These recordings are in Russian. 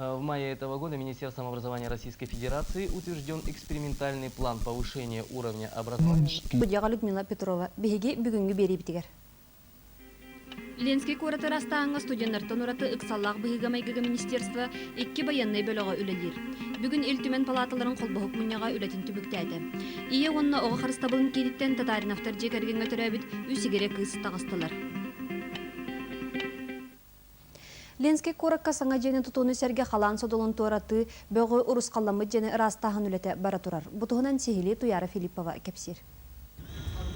В мае этого года Министерством образования Российской Федерации утвержден экспериментальный план повышения уровня образования. Судья Людмила Петрова, беги бүгүнгү бери битигер. Ленский кураты растааңа студенттартан ураты ыксаллах быгамайгыга министерство 2 баяннай бөлөҕө үлелир. Бүгүн илтүмен палаталарын колбохук муньяга үлетин түбүктәте. Ие онна ого харыстабылын кириттен татаринафтар жекерген өтөрөбүт үсигере кыз тагыстылар. Ленский куракка саңа жені тұтуыны сәрге қалан содолын туараты бөғі ұрысқаламы жені растағын үлеті бара тұрар. Бұтығынан сехили Туяра Филиппова кепсир.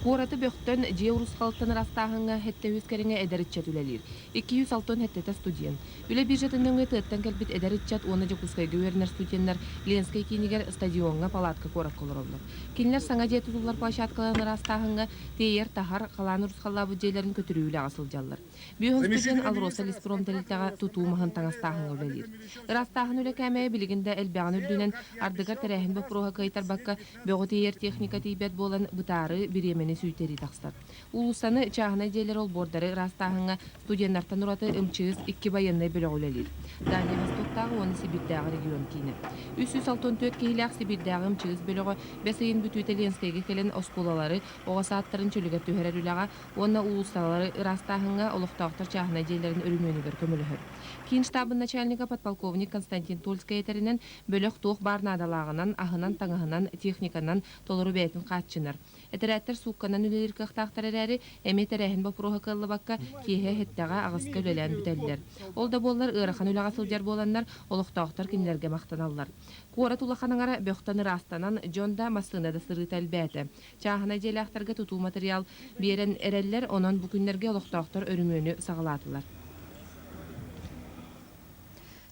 Кураты бөқтен же урусқалықтан растағынға хетте өскеріңе әдәрітчат үлелер. 206 хеттета студент. Үле бюджетінің өтіттен кәлбіт әдәрітчат оны жүкускай гөвернер студенттер Ленский кейнігер стадионға палатка корак колыр олар. Кейнлер саңа же тұтулар площадкаларын растағынға тейер тахар қалан урусқалабы жейлерін көтіріулі асыл жаллар. Бүйін студент Алроса Леспром тәрілтіға тұтуымығын таңастағын үлелер. Растағын үле кәмәе білігінде әлбәғын үлдінен ардығар тәрәхін бұпыруға кайтар баққа бөғі тейер техника тейбет болан бұтары біремені сүйтері тақстар. Улусаны чағына дейлер ол бордары растағынға студенттартан ұраты ұмчығыз 2 баяннай бөлі үлелер. Дания Востоктағы оны Сибирдағы регион кейіні. 364 кейіліғ Сибирдағы ұмчығыз бөліғі бәсейін бүтуеті Ленскайға келен осколалары оға сааттарын чөлігер төхерер үліға, оны улусталары растағынға олықтақтар чағына дейлерін өрімөнігер көмілігір. Кейін штабын начальника подполковник Константин Тульскай етерінен бөліқ тоқ барнадалағынан, ахынан, таңығынан, техниканан толыру бәйтін қатчынар. Әтірәттер суққанан үлелер қықтақтар әрәрі әмет әрәхін бапыруға қылы баққа кейе хеттаға ағысқа үлелән бүтәлілер. Ол да болар ұрақан үліға сылжар боландар олықтақтар кенілерге мақтаналар. Қуара тулақаныңара бөқтаны растанан Джонда мастығына да сыры тәлбәті. Чағына желяқтарға тұту материал берен әрәлілер онан бүкіндерге олықтақтар өрімөні сағалатылар.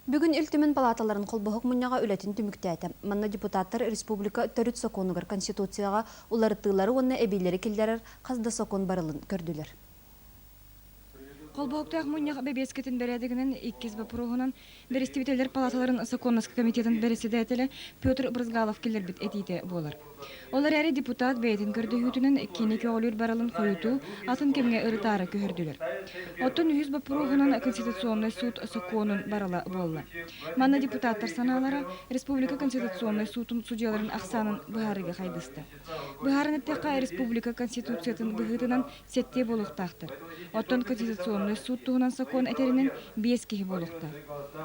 Бүгін илтімен палаталарын қолбығық мұньяға үлетін түміктәті. Манна депутаттар республика төрүт соконугар конституцияға уларыттылары онына әбейлері келдерер қазда сокон барылын көрділер. Қолбоқтақ мұньяға бәбескетін бәрәдігінен 2 бапыруғынан берестебетелер палаталарын Соконновский комитетін береседәтелі Петр Брызгалов келер біт әтейті болар. Олар әрі депутат бәйтін көрді хүтінін кенеке олыр барылын қойыту атын кемге ұрытары көрділер. Оттын 100 бапыруғынан Конституционный суд Соконын барыла болы. Манна депутаттар саналары Республика Конституционный судын судьяларын ақсанын бұхарыға қайдысты. Бұхарын әттеқа Республика Конституциятын бұғытынан сетте болуқтақтыр. Оттын Конституционный суд туғынан Сокон әтерінен 5 кеге болуқта.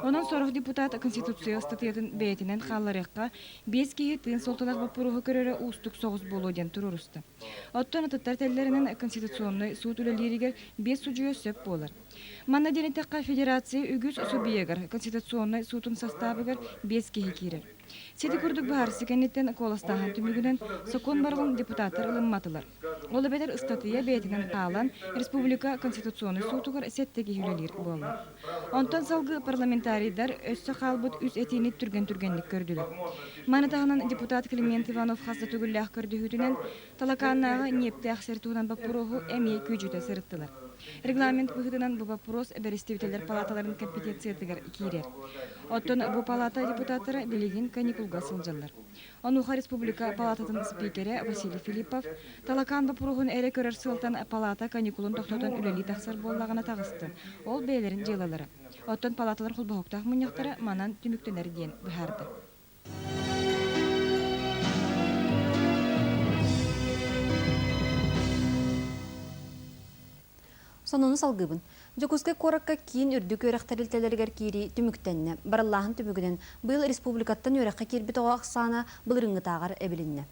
Онын сорақ депутат Конституция статьятын бәйтінен қаларыққа 5 кеге тыын солтылақ бапыруғы көрері ұстық соғыз болу ден тұрырысты. Оттын атыттар тәлдерінен Конституционный суд үлелерігер 5 судья сөп болар. Манна денетаққа федерация үгіз субъегар Конституционный судын составыгар 5 кеге керер. Сети күрдік бағарсы кәнеттен қоластаған түмігінен Сокон барылын депутаттар ылымматылар. Олы бәдер статья бәйтінен қалан Республика Конституционный судығыр сеттегі үлелер болды. Онтан салғы парламентарийдар өссі қалбыт үз әтейіне түрген-түргенлік көрділер. Манытағынан депутат Климент Иванов қасты түгілләқ көрді хүтінен талақаннаға непті ақсертуынан бапыруғы әмей көжіті сырыттылар. Регламент бұғытынан бұл вопрос берестебетелер палаталарын компетенциятығыр кейрер. Оттон бұл палата депутаттары білеген каникулға сылжалар. Онуға республика палататын спикері Василий Филиппов талакан бапыруғын әрі көрер сылтан палата каникулын тоқтаудан үлелі тақсар боллағына тағысты. Ол бәйлерін желалары. Оттон палаталар құлбағықтақ мұнияқтары манан түміктенер ден бұхарды. Сонуны салгыбын. Жокускай коракка кейін үрдік өрәқтәрілтелергер кейри түміктенне. Бараллағын түмігінен бұл республикаттан өрәққа кербет оғақсана бұл рыңғы тағар әбілінне.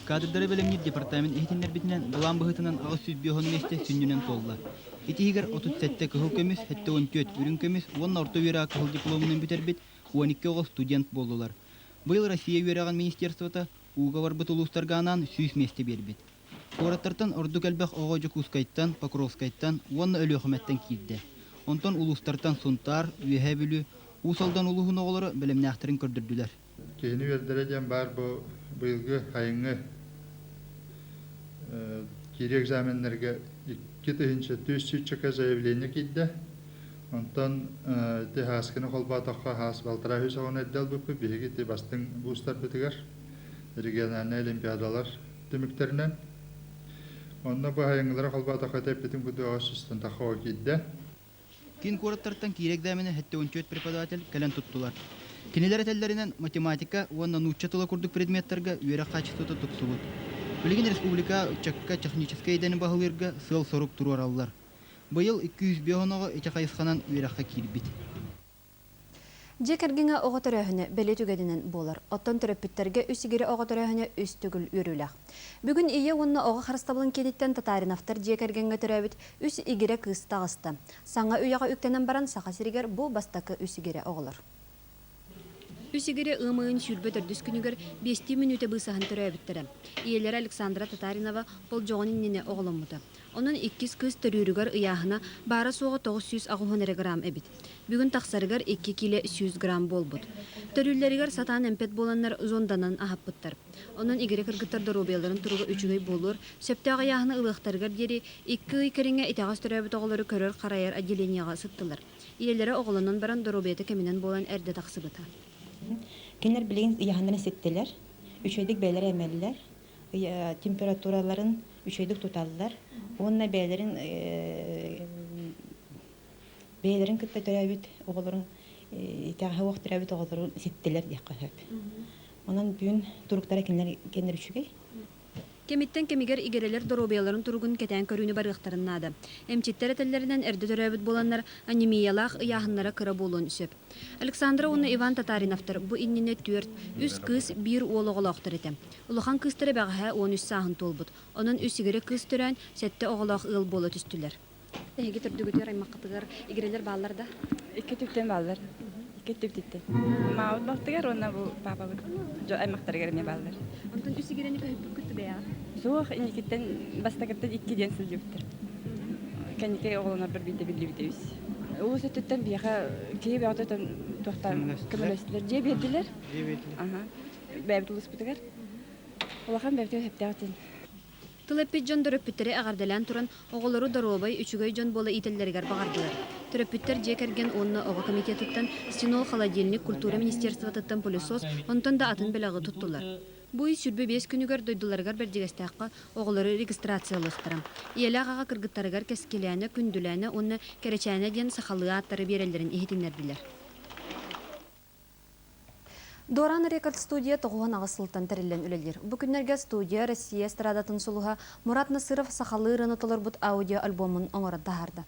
Кадырдары бөлімнер департамент ehtinler бітінен бұлан бұғытынан ағыз сүз бүйоғын месте сүннінен толла. Етігер 37 кығыл көміз, хетті 14 үрін көміз, оның орта өрәға кығыл дипломының бүтер бет 12 оғыз студент болдылар. Бұл Россия өрәған министерствота уғавар бұтылыстарға анан сүйіс месте бербет. Кораттартан орду кәлбәқ оға Жокускайттан, Покровскайттан, оны өлі өқіметтен кейді. Онтан улустартан Сунтар, Үйе бүлі, Усалдан улуғын оғылары білімні ақтырын көрдірділер. Кейіні вердереден бар бұйылғы қайыңы кері экзаменлерге 2-3 заявление кейді. Онтан хаскіні қолбатаққа хас балтыра хүс оғын әддел бұпы бейгі бастың бұстар бітігер региональный олимпиадалар түміктерінен. Онна bu hayıngılara kalbata katep bitim kudu ağaçısından taxawa kidde. Тин кураттартан кирек дәмене хәтте 14 преподаватель кәлән туттылар. Кинеләр әтәлләреннән математика, уанна нучча тыла курдук предметларга үере качеството туксубут. Билеген республика учакка техническая идәне баһылырга сыл сорук туруар аллар. Быйыл 200 бионого эче кайсханан үерекка кирбит. Жекергеңе оғы төрөһіне бәле түгедінен болар. Оттан төрөппіттерге үсігері оғы төрөһіне үс түгіл үріләқ. Бүгін ие онына оғы қарыстабылын кедеттен татаринафтар жекергеңе төрөбіт үс игере кыз тағысты. Саңа үйяға үктенен баран сақа сиригер бұл бастақы үсігері оғылар. Үсігері ымығын сүрбі түрдіс күнігер 5 минуты бұсағын төрөбіттірі. Иелері Александра Татаринова бол жоғын иннене оғылымыды. Onun 2 kız törürüger ıyahına bara soğu 960 gram ebit. Bugün taksarıgar 2 kilo 100 gram bolbut. Törürleriger satan empet bolanlar zondanan ahapıttar. Onun igere kırgıttar dorobiyalların turuga 3 ay bolur. Septağı ıyahına ılıqtarıgar deri 2 ay keringe itağız töröbüt oğulları körür qarayar adileniyaga sıttılar. İyelere oğlanın baran dorobiyata keminen bolan erde taksıbıta. Кинер билеген яһандан сеттелер. 3 айдык бәйләр әмәлләр. Температураларын 3 айдык туталлар. Онна бәйләрен китә төрәбит, огларын тәһә вакыт төрәбит огларын сеттелер дип калып. Онан бүген туруктара кинер үчүгәй. Kemitten kemiger igereler dorobiyaların turgun keten körüğünü barıqtarınnadı. Emçittер etellerinden erdi töröbüt bolanlar anemiyalaq ıyahınlara kıra bolun üsöp. Aleksandra onu Ivan Tatarinovtar bu innine 4, üs kız 1 oğlağılaqtır etem. Uluxan kıztara bağıha 13 sahın tolbut. Onun üsigere kız törən sette oğlaq ıl bolu tüstüler. Ege türdügütür aymaqqatıgar igereler bağlarda? 2 tüpten ballar. 2 tüptitten. Mağut baktıgar ona bu papalık. Aymakları gelmeye ballar. Ondan üsigereni kahıp küttü beya. Soğuk inikitten bastakırtan 2 den sılcıptır. Kendike oğlanlar bir bilde üs. O sütütten bir ki bir atıdan tohtan kımılıştılar. Diye verdiler. Aha. Bebet ulus bitigar. Olağan bebet hep dağıtın. Tılapit jon döröpütteri ağardalan turan oğulları darobay üçügöy jon bola itellerger bağardılar. Töröpütter jekergen onna oğa komitetitten Sinol Холодильник Культура Министерствотыттан полисос онтон да атын белагы туттулар. Bu iş sürbe 5 günüger doydulargar berjigestaqqa oğulları registratsiyalıqtırım. Iyelağa kırgıttarıgar keskelene, kündülene, onna kereçene diyen saxalığı atları berellerin ehitinlerdiler. Доран рекорд студия тоғуған ағысылтан тәрілен үлелер. Бүкіннерге студия Россия эстрадатын сұлыға Мурат Насыров сақалы рынытылыр бұд аудио альбомын оңыры дағарды.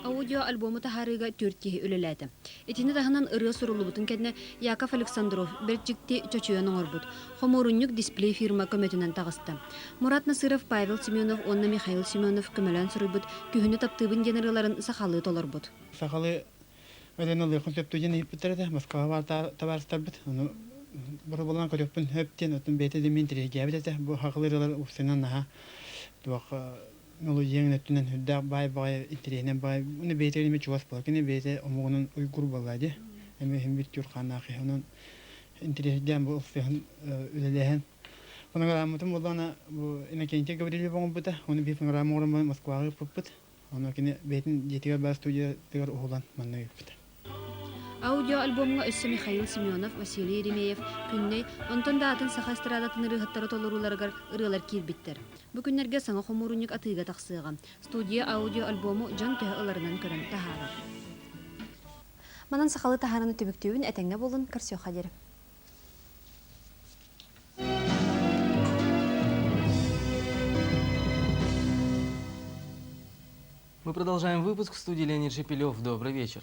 Аудио альбомы тахарыга 4 үлеләді. Этini тахынан ыры сұрылы бұтын кәдіне Яков Александров бірджікте чөчуен оңыр бұд. Хоморунюк дисплей фирма көметінен тағысты. Мурат Насыров, Павел Семенов, онна Михаил Семенов көмелен сұры бұд. Күхіні таптыбын денерыларын сақалы толыр бұд. Öden oluyor konseptü yine hippitlerde Moskova var tabarstar bit. Onu burada bulan kalıyorpun hepten ötün bete de mintiri gebede bu haklılar ufsenan ha. Duak nolu yeni ötünen hüdda bay intirenen bay bunu bete mi çuvas balkini bete omunun Uygur baladı. Hem bir Türk kanağı onun intireden bu ufsen ülelehen. Buna kadar mutum bulana bu ine kente gabrieli bana bu da onu bir fıngra morum Moskva'ya puput. Onu kine betin yetiyor bas stüdyo diğer oğlan manna yaptı. Аудио альбомга өссө Михаил Семенов, Василий Еремеев, күнней, онтон да атын саха эстрадатын ырыхаттары толыруларыгар ырылар кирбиттер. Бу күннерге саңа хомуруньюк атыга таксыга. Студия аудио альбому жан төһө ыларынан көрөн тахара. Манан сақалы тахараны түбіктеуін әтәңе болын көрсеу қадер. Мы продолжаем выпуск в студии Леонид Шепелев. Добрый вечер.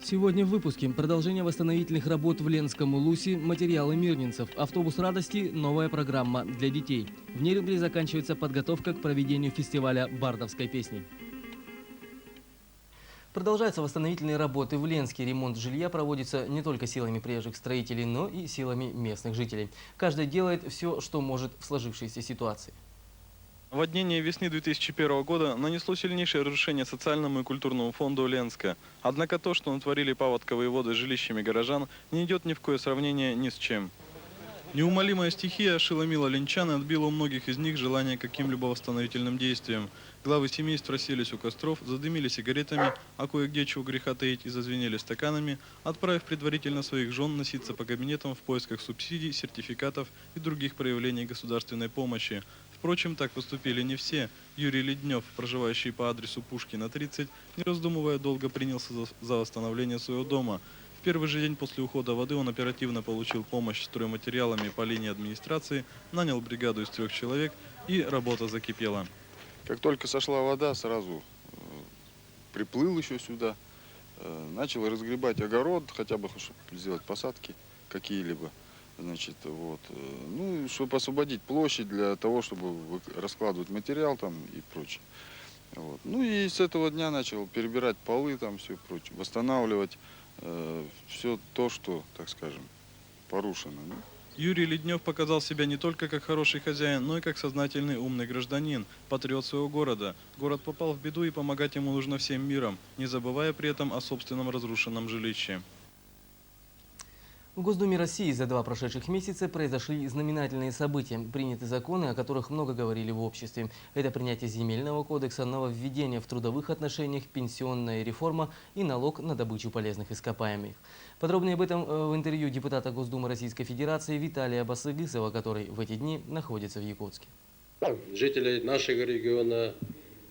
Сегодня в выпуске продолжение восстановительных работ в Ленском Улусе, материалы мирнинцев, автобус радости, новая программа для детей. В Нерюнгли заканчивается подготовка к проведению фестиваля бардовской песни. Продолжаются восстановительные работы в Ленске. Ремонт жилья проводится не только силами приезжих строителей, но и силами местных жителей. Каждый делает все, что может в сложившейся ситуации. Наводнение весны 2001 года нанесло сильнейшее разрушение социальному и культурному фонду Ленска. Однако то, что натворили паводковые воды с жилищами горожан, не идет ни в кое сравнение ни с чем. Неумолимая стихия ошеломила ленчан и отбила у многих из них желание каким-либо восстановительным действиям. Главы семейств расселись у костров, задымили сигаретами, а кое-где, чего греха таить, и зазвенели стаканами, отправив предварительно своих жен носиться по кабинетам в поисках субсидий, сертификатов и других проявлений государственной помощи. В Впрочем, так поступили не все. Юрий Леднев, проживающий по адресу Пушкина, 30, не раздумывая долго принялся за восстановление своего дома. В первый же день после ухода воды он оперативно получил помощь стройматериалами по линии администрации, нанял бригаду из 3 человек, и работа закипела. Как только сошла вода, сразу приплыл еще сюда, начал разгребать огород, хотя бы чтобы сделать посадки какие-либо. Значит, вот. Ну, чтобы освободить площадь для того, чтобы раскладывать материал там и прочее. Вот. Ну и с этого дня начал перебирать полы, там все прочее, восстанавливать все то, что, так скажем, порушено. Ну. Юрий Леднев показал себя не только как хороший хозяин, но и как сознательный умный гражданин, патриот своего города. Город попал в беду, и помогать ему нужно всем миром, не забывая при этом о собственном разрушенном жилище. В Госдуме России за 2 прошедших месяца произошли знаменательные события. Приняты законы, о которых много говорили в обществе. Это принятие земельного кодекса, нововведение в трудовых отношениях, пенсионная реформа и налог на добычу полезных ископаемых. Подробнее об этом в интервью депутата Госдумы Российской Федерации Виталия Басыгысова, который в эти дни находится в Якутске. Жителей нашего региона,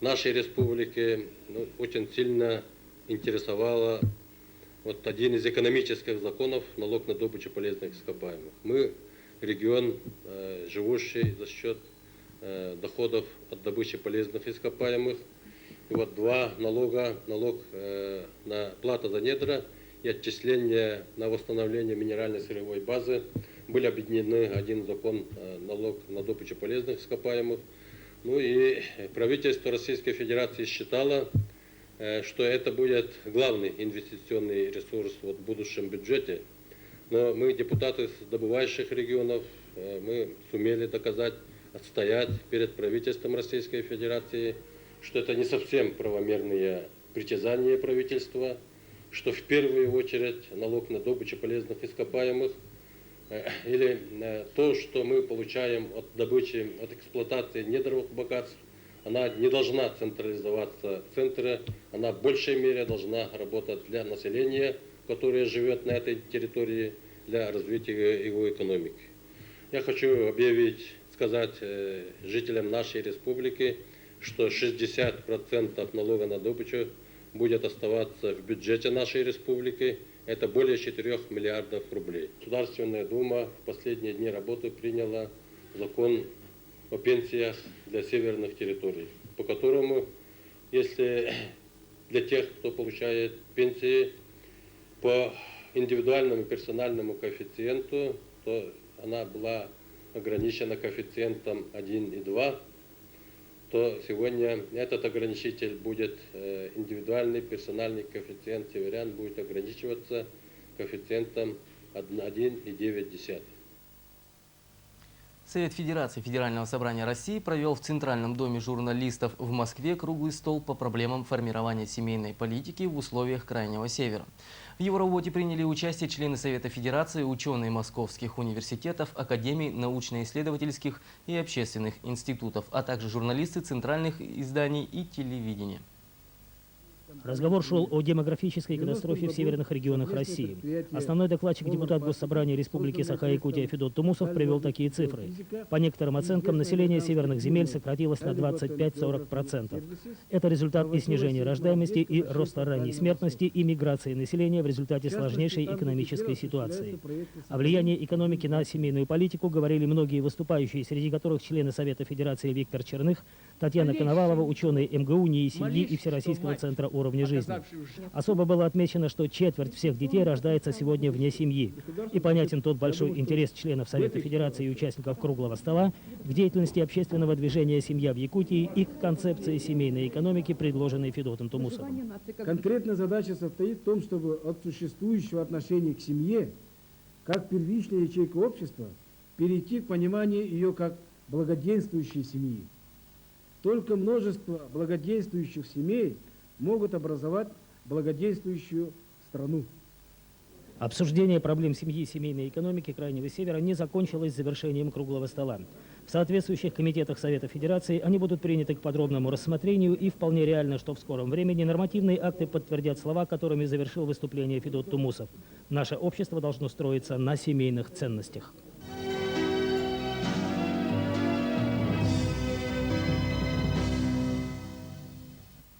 нашей республики очень сильно интересовало вот один из экономических законов – налог на добычу полезных ископаемых. Мы регион, живущий за счет доходов от добычи полезных ископаемых. И вот 2 налога – налог на плату за недра и отчисление на восстановление минеральной сырьевой базы – были объединены один закон – налог на добычу полезных ископаемых. Ну и правительство Российской Федерации считало, что это будет главный инвестиционный ресурс в будущем бюджете. Но мы, депутаты с добывающих регионов, мы сумели доказать, отстоять перед правительством Российской Федерации, что это не совсем правомерные притязания правительства, что в первую очередь налог на добычу полезных ископаемых или то, что мы получаем от добычи, от эксплуатации недровых богатств, она не должна централизоваться в центре, она в большей мере должна работать для населения, которое живет на этой территории, для развития его экономики. Я хочу сказать жителям нашей республики, что 60% налога на добычу будет оставаться в бюджете нашей республики. Это более 4 миллиардов рублей. Государственная Дума в последние дни работы приняла закон о пенсиях для северных территорий, по которому, если для тех, кто получает пенсии по индивидуальному персональному коэффициенту, то она была ограничена коэффициентом 1,2, то сегодня этот ограничитель будет, индивидуальный персональный коэффициент северян будет ограничиваться коэффициентом 1,9. Совет Федерации Федерального собрания России провел в Центральном доме журналистов в Москве круглый стол по проблемам формирования семейной политики в условиях Крайнего Севера. В его работе приняли участие члены Совета Федерации, ученые московских университетов, академий, научно-исследовательских и общественных институтов, а также журналисты центральных изданий и телевидения. Разговор шел о демографической катастрофе в северных регионах России. Основной докладчик, депутат Госсобрания Республики Саха-Якутия Федот Тумусов привел такие цифры. По некоторым оценкам, население северных земель сократилось на 25-40%. Это результат и снижения рождаемости, и роста ранней смертности, и миграции населения в результате сложнейшей экономической ситуации. О влиянии экономики на семейную политику говорили многие выступающие, среди которых члены Совета Федерации Виктор Черных, Татьяна Коновалова, ученые МГУ, НИИ семьи и Всероссийского центра уровня жизни. Особо было отмечено, что четверть всех детей рождается сегодня вне семьи. И понятен тот большой интерес членов Совета Федерации и участников круглого стола к деятельности общественного движения «Семья в Якутии» и к концепции семейной экономики, предложенной Федотом Тумусовым. Конкретная задача состоит в том, чтобы от существующего отношения к семье, как первичной ячейки общества, перейти к пониманию ее как благоденствующей семьи. Только множество благоденствующих семей могут образовать благоденствующую страну. Обсуждение проблем семьи и семейной экономики Крайнего Севера не закончилось завершением круглого стола. В соответствующих комитетах Совета Федерации они будут приняты к подробному рассмотрению, и вполне реально, что в скором времени нормативные акты подтвердят слова, которыми завершил выступление Федот Тумусов. Наше общество должно строиться на семейных ценностях.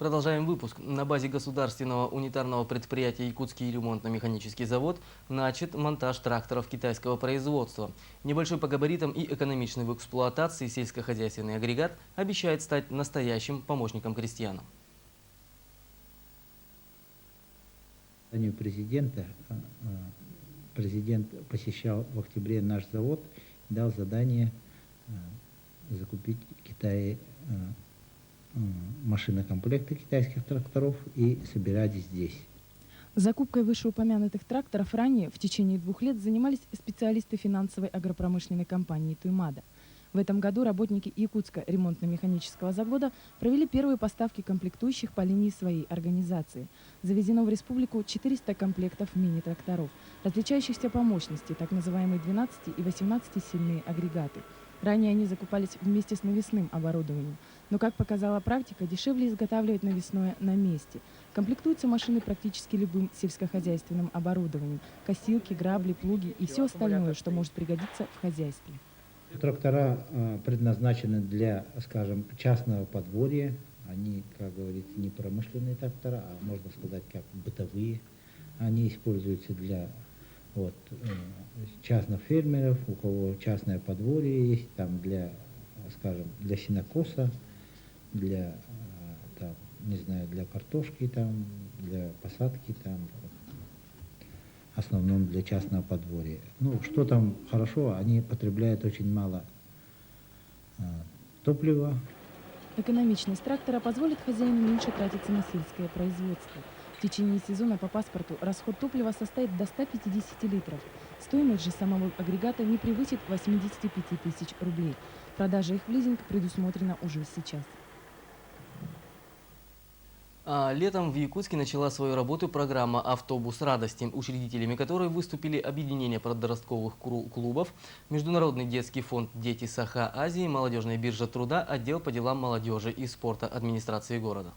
Продолжаем выпуск. На базе государственного унитарного предприятия «Якутский ремонтно-механический завод» начат монтаж тракторов китайского производства. Небольшой по габаритам и экономичный в эксплуатации сельскохозяйственный агрегат обещает стать настоящим помощником крестьянам. Президента, президент посещал в октябре наш завод, дал задание закупить в Китае машинокомплекты китайских тракторов и собирать здесь. Закупкой вышеупомянутых тракторов ранее в течение 2 лет занимались специалисты финансовой агропромышленной компании «Туймада». В этом году работники Якутского ремонтно-механического завода провели первые поставки комплектующих по линии своей организации. Завезено в республику 400 комплектов мини-тракторов, различающихся по мощности, так называемые 12- и 18-сильные агрегаты. Ранее они закупались вместе с навесным оборудованием. Но, как показала практика, дешевле изготавливать навесное на месте. Комплектуются машины практически любым сельскохозяйственным оборудованием. Косилки, грабли, плуги и все остальное, что может пригодиться в хозяйстве. Трактора предназначены для, скажем, частного подворья. Они, как говорится, не промышленные трактора, а можно сказать, как бытовые. Они используются для частных фермеров, у кого частное подворье есть, там для, скажем, для сенокоса, для, там, не знаю, для картошки, там, для посадки, там, в основном для частного подворья. Ну, что там хорошо, они потребляют очень мало топлива. Экономичность трактора позволит хозяину меньше тратиться на сельское производство. В течение сезона по паспорту расход топлива составит до 150 литров. Стоимость же самого агрегата не превысит 85 тысяч рублей. Продажа их в лизинг предусмотрена уже сейчас. Летом в Якутске начала свою работу программа «Автобус радости», учредителями которой выступили объединение подростковых клубов, Международный детский фонд «Дети Саха-Азии», Молодежная биржа труда, отдел по делам молодежи и спорта администрации города.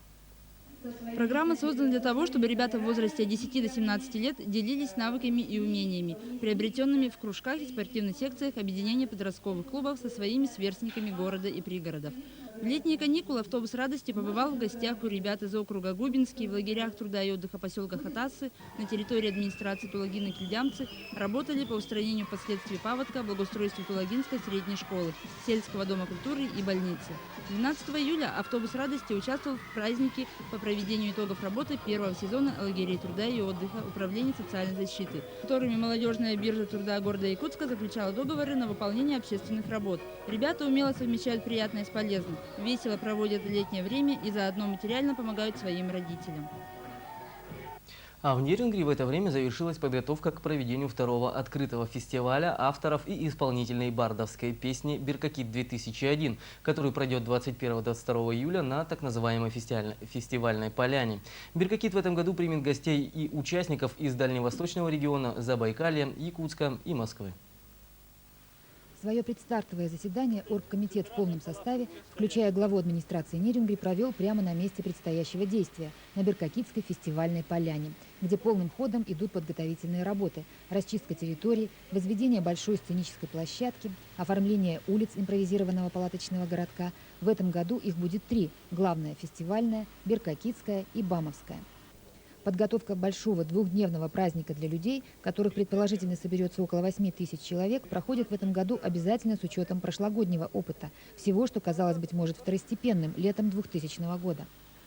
Программа создана для того, чтобы ребята в возрасте от 10 до 17 лет делились навыками и умениями, приобретенными в кружках и спортивных секциях объединения подростковых клубов со своими сверстниками города и пригородов. В летние каникулы автобус радости побывал в гостях у ребят из округа Губинский, в лагерях труда и отдыха поселка Хатасы, на территории администрации Тулагина Кильдямцы, работали по устранению последствий паводка, благоустройству Тулагинской средней школы, сельского дома культуры и больницы. 12 июля автобус радости участвовал в празднике по проведению итогов работы первого сезона лагерей труда и отдыха Управления социальной защиты, которыми молодежная биржа труда города Якутска заключала договоры на выполнение общественных работ. Ребята умело совмещают приятное с полезным, весело проводят летнее время и заодно материально помогают своим родителям. А в Нерюнгри в это время завершилась подготовка к проведению второго открытого фестиваля авторов и исполнителей бардовской песни «Биркакит-2001», который пройдет 21-22 июля на так называемой фестивальной поляне. Биркакит в этом году примет гостей и участников из дальневосточного региона, Забайкалья, Якутска и Москвы. Свое предстартовое заседание оргкомитет в полном составе, включая главу администрации Нерюнгри, провел прямо на месте предстоящего действия, на Биркакитской фестивальной поляне, где полным ходом идут подготовительные работы: расчистка территории, возведение большой сценической площадки, оформление улиц импровизированного палаточного городка. В этом году их будет 3 – главная фестивальная, Биркакитская и Бамовская. Подготовка большого 2-дневного праздника для людей, которых предположительно соберется около 8 тысяч человек, проходит в этом году обязательно с учетом прошлогоднего опыта, всего, что казалось, быть может, второстепенным летом 2000 года.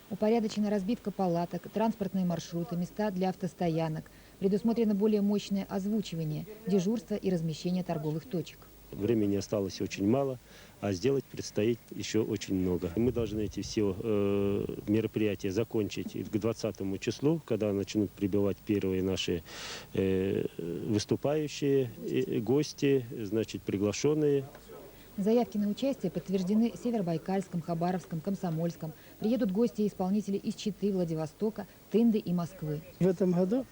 Упорядочена разбивка палаток, транспортные маршруты, места для автостоянок, предусмотрено более мощное озвучивание, дежурство и размещение торговых точек. Времени осталось очень мало, а сделать предстоит еще очень много. Мы должны эти все мероприятия закончить к 20 числу, когда начнут прибывать первые наши выступающие, гости, значит, приглашенные. Заявки на участие подтверждены в Северобайкальском, Хабаровском, Комсомольском. Приедут гости и исполнители из Читы, Владивостока, Тынды и Москвы. В этом году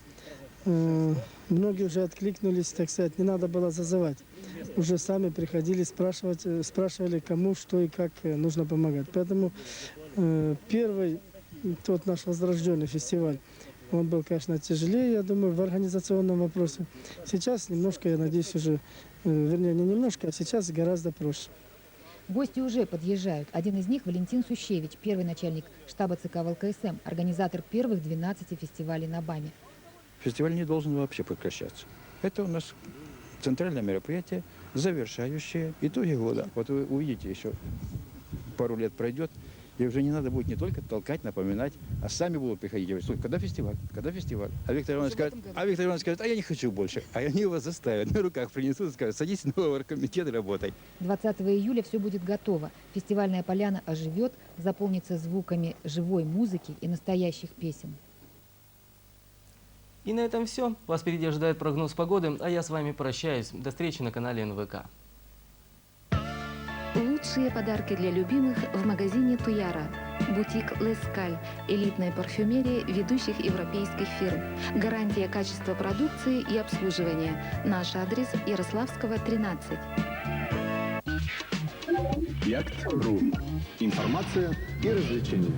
многие уже откликнулись, так сказать, не надо было зазывать. Уже сами приходили, спрашивали, кому, что и как нужно помогать. Поэтому первый, тот наш возрожденный фестиваль, он был, конечно, тяжелее, я думаю, в организационном вопросе. Сейчас немножко, я надеюсь, уже, вернее, не немножко, а сейчас гораздо проще. Гости уже подъезжают. Один из них – Валентин Сущевич, первый начальник штаба ЦК ВЛКСМ, организатор первых 12 фестивалей на БАМе. Фестиваль не должен вообще прекращаться. Это у нас центральное мероприятие, завершающее итоги года. Вот вы увидите, еще пару лет пройдет, и уже не надо будет не только толкать, напоминать, а сами будут приходить и говорить: слушай, когда фестиваль, когда фестиваль? А Виктор Иванович скажет, а я не хочу больше. А они его заставят, на руках принесут и скажут: садись в новый оргкомитет и работай. 20 июля все будет готово. Фестивальная поляна оживет, заполнится звуками живой музыки и настоящих песен. И на этом все. Вас впереди ожидает прогноз погоды, а я с вами прощаюсь. До встречи на канале НВК. Лучшие подарки для любимых в магазине Туяра. Бутик Лескаль. Элитная парфюмерия ведущих европейских фирм. Гарантия качества продукции и обслуживания. Наш адрес: Ярославского, 13. Яхт.ру. Информация и развлечения.